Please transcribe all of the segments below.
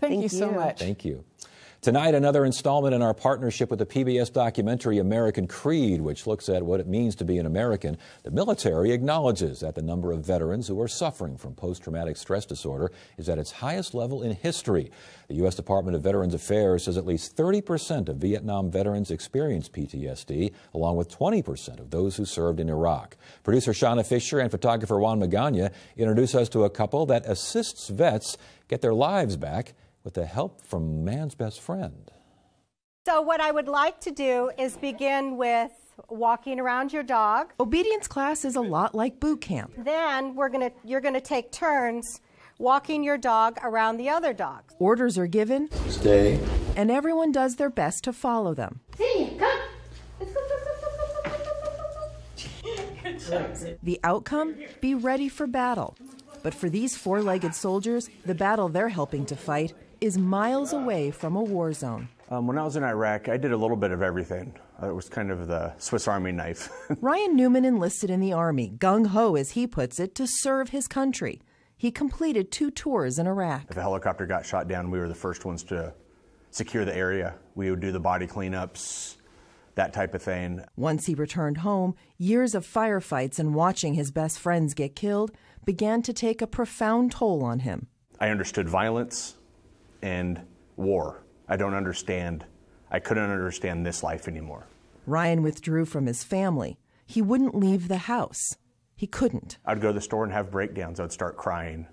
Thank you so much. Thank you. Tonight, another installment in our partnership with the PBS documentary American Creed, which looks at what it means to be an American. The military acknowledges that the number of veterans who are suffering from post-traumatic stress disorder is at its highest level in history. The U.S. Department of Veterans Affairs says at least 30% of Vietnam veterans experience PTSD, along with 20% of those who served in Iraq. Producer Shauna Fisher and photographer Juan Magana introduce us to a couple that assists vets get their lives back with the help from man's best friend. So what I would like to do is begin with walking around your dog. Obedience class is a lot like boot camp. Then you're gonna take turns walking your dog around the other dogs. Orders are given. Stay. And everyone does their best to follow them. See, come. The outcome? Be ready for battle. But for these four-legged soldiers, the battle they're helping to fight is miles away from a war zone. When I was in Iraq, I did a little bit of everything. It was kind of the Swiss Army knife. Ryan Newman enlisted in the Army, gung-ho as he puts it, to serve his country. He completed 2 tours in Iraq. If a helicopter got shot down, we were the first ones to secure the area. We would do the body cleanups, that type of thing. Once he returned home, years of firefights and watching his best friends get killed began to take a profound toll on him. I understood violence and war. I couldn't understand this life anymore. Ryan withdrew from his family. He wouldn't leave the house. He couldn't. I'd go to the store and have breakdowns. I'd start crying.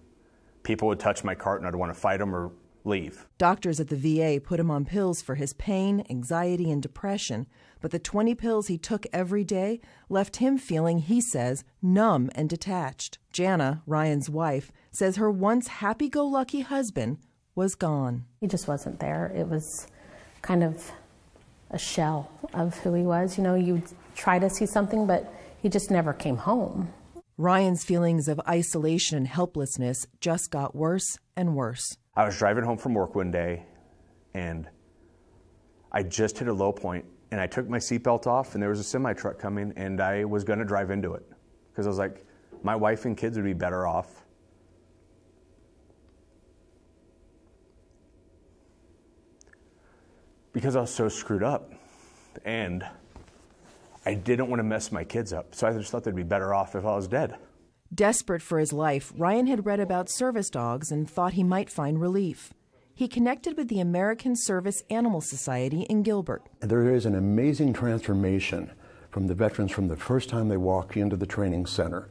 People would touch my cart and I'd want to fight them or leave. Doctors at the VA put him on pills for his pain, anxiety, and depression, but the 20 pills he took every day left him feeling, he says, numb and detached. Jana, Ryan's wife, says her once happy-go-lucky husband was gone. He just wasn't there. It was kind of a shell of who he was. You know, you try to see something, but he just never came home. Ryan's feelings of isolation and helplessness just got worse and worse. I was driving home from work one day, and I just hit a low point, and I took my seatbelt off, and there was a semi-truck coming, and I was going to drive into it. Because I was like, my wife and kids would be better off. Because I was so screwed up, and I didn't want to mess my kids up, so I just thought they'd be better off if I was dead. Desperate for his life, Ryan had read about service dogs and thought he might find relief. He connected with the American Service Animal Society in Gilbert. There is an amazing transformation from the veterans from the first time they walk into the training center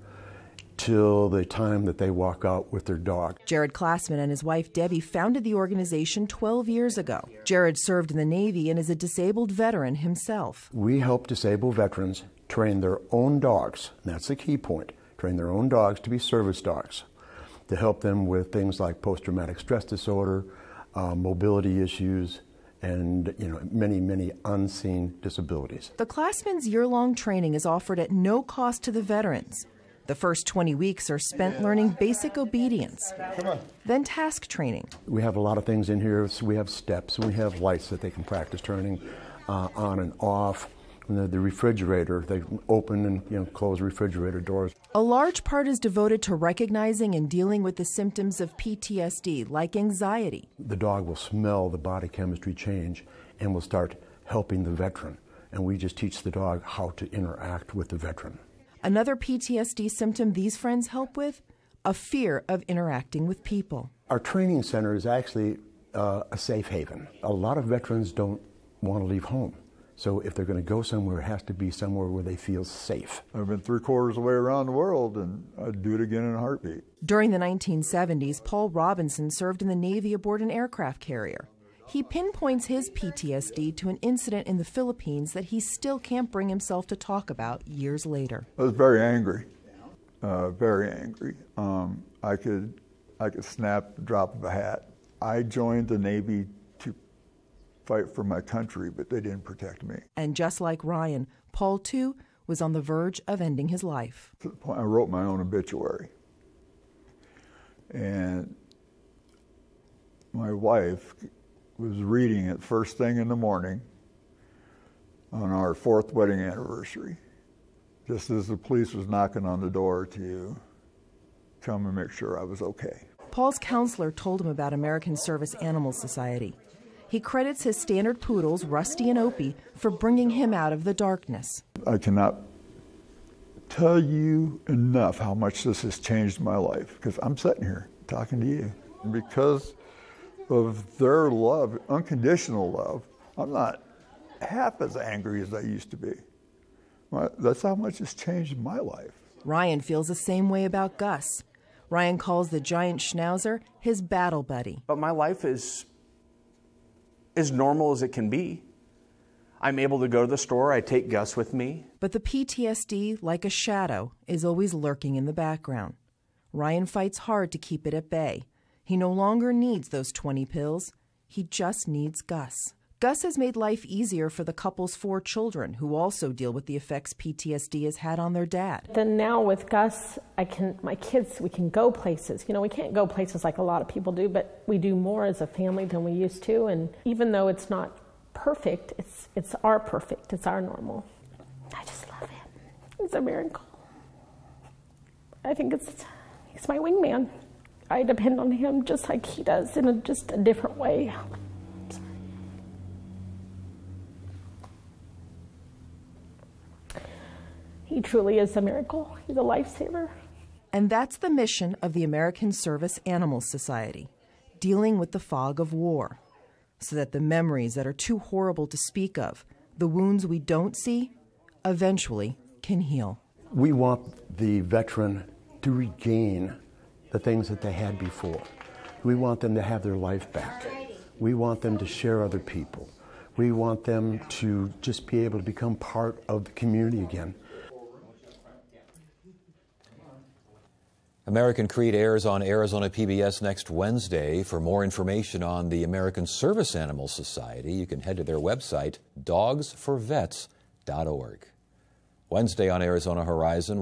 till the time that they walk out with their dog. Jared Klassman and his wife Debbie founded the organization 12 years ago. Jared served in the Navy and is a disabled veteran himself. We help disabled veterans train their own dogs, and that's the key point, train their own dogs to be service dogs, to help them with things like post-traumatic stress disorder, mobility issues, and many, many unseen disabilities. The Klassman's year-long training is offered at no cost to the veterans. The first 20 weeks are spent learning basic obedience, then task training. We have a lot of things in here. So we have steps, and we have lights that they can practice turning on and off. And the refrigerator, they open and close refrigerator doors. A large part is devoted to recognizing and dealing with the symptoms of PTSD, like anxiety. The dog will smell the body chemistry change and will start helping the veteran. And we just teach the dog how to interact with the veteran. Another PTSD symptom these friends help with? A fear of interacting with people. Our training center is actually a safe haven. A lot of veterans don't want to leave home. So if they're going to go somewhere, it has to be somewhere where they feel safe. I've been 3/4 of the way around the world, and I'd do it again in a heartbeat. During the 1970s, Paul Robinson served in the Navy aboard an aircraft carrier. He pinpoints his PTSD to an incident in the Philippines that he still can't bring himself to talk about years later. I was very angry, very angry. I could snap the drop of a hat. I joined the Navy to fight for my country, but they didn't protect me. And just like Ryan, Paul too was on the verge of ending his life. To the point I wrote my own obituary. And my wife was reading it first thing in the morning on our 4th wedding anniversary, just as the police was knocking on the door to come and make sure I was okay. Paul's counselor told him about American Service Animal Society. He credits his standard poodles, Rusty and Opie, for bringing him out of the darkness. I cannot tell you enough how much this has changed my life, because I'm sitting here talking to you. Because of their love, unconditional love, I'm not half as angry as I used to be. That's how much it's changed my life. Ryan feels the same way about Gus. Ryan calls the giant schnauzer his battle buddy. But my life is as normal as it can be. I'm able to go to the store, I take Gus with me. But the PTSD, like a shadow, is always lurking in the background. Ryan fights hard to keep it at bay. He no longer needs those 20 pills. He just needs Gus. Gus has made life easier for the couple's 4 children, who also deal with the effects PTSD has had on their dad. Then now with Gus, my kids, we can go places. You know, we can't go places like a lot of people do, but we do more as a family than we used to. And even though it's not perfect, it's our perfect, it's our normal. I just love him. He's a miracle. I think he's my wingman. I depend on him just like he does, in just a different way. He truly is a miracle. He's a lifesaver. And that's the mission of the American Service Animal Society, dealing with the fog of war, so that the memories that are too horrible to speak of, the wounds we don't see, eventually can heal. We want the veteran to regain the things that they had before. We want them to have their life back. We want them to share other people. We want them to just be able to become part of the community again. American Creed airs on Arizona PBS next Wednesday. For more information on the American Service Animal Society, you can head to their website, dogs4vets.org. Wednesday on Arizona Horizon.